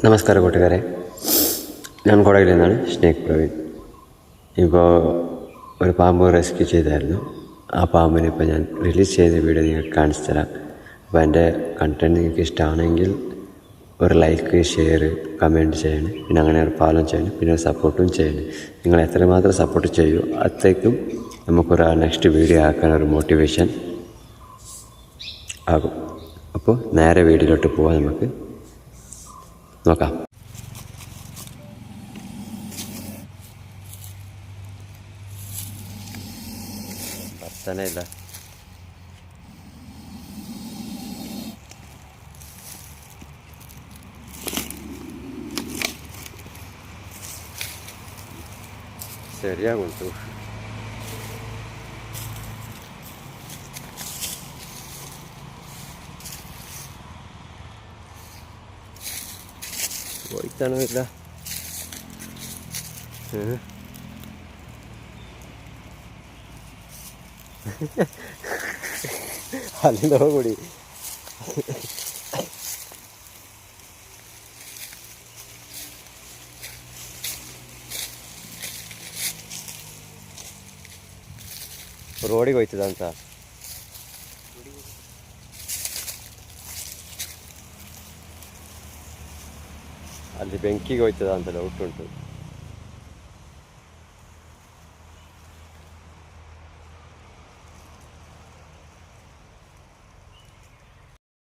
നമസ്കാരം കൂട്ടുകാരെ, ഞാൻ കൊടകിൽ നിന്നാണ് സ്നേക് പ്രവീൺ. ഇപ്പോൾ ഒരു പാമ്പ് റെസ്ക്യൂ ചെയ്തായിരുന്നു. ആ പാമ്പിനെ ഇപ്പോൾ ഞാൻ റിലീസ് ചെയ്ത വീഡിയോ നിങ്ങൾക്ക് കാണിച്ചു തരാം. അപ്പോൾ എൻ്റെ കണ്ടൻറ്റ് നിങ്ങൾക്ക് ഇഷ്ടമാണെങ്കിൽ ഒരു ലൈക്ക്, ഷെയർ, കമൻറ്റ് ചെയ്യണം. പിന്നെ അങ്ങനെ ഒരു ഫോളോ ചെയ്യണം, പിന്നെ സപ്പോർട്ടും ചെയ്യണം. നിങ്ങൾ എത്രമാത്രം സപ്പോർട്ട് ചെയ്യൂ അത്രയ്ക്കും നമുക്കൊരു നെക്സ്റ്റ് വീഡിയോ ആക്കാൻ ഒരു മോട്ടിവേഷൻ ആകും. അപ്പോൾ നേരെ വീഡിയോയിലോട്ട് പോകാൻ നമുക്ക് നോക്കാം. പത്തനയില്ല, ശരിയാകും. പോയിട്ടാണ് ഇല്ല അതിലോ കൂടി ರೋಡಿಗೆ ಹೋಯ್ತದಂತ ಅಲ್ಲಿ ಬೆಂಕಿಗೆ ಹೋಯ್ತದ ಅಂತ ಡೌಟ್ ಉಂಟು.